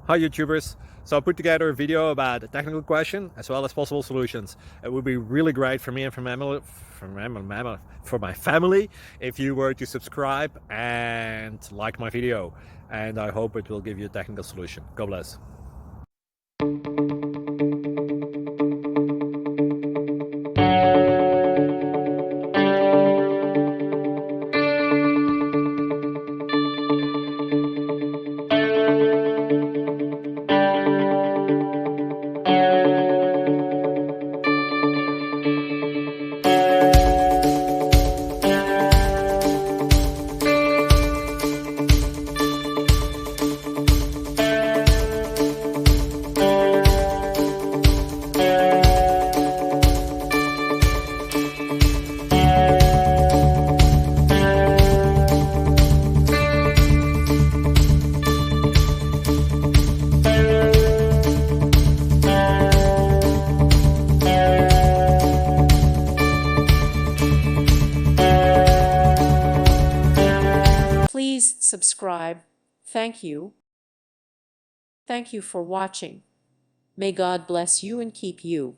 Hi YouTubers! So I put together a video about a technical question as well as possible solutions. It would be really great for me and for my family if you were to subscribe and like my video, and I hope it will give you a technical solution. God bless. Please subscribe. Thank you. Thank you for watching. May God bless you and keep you.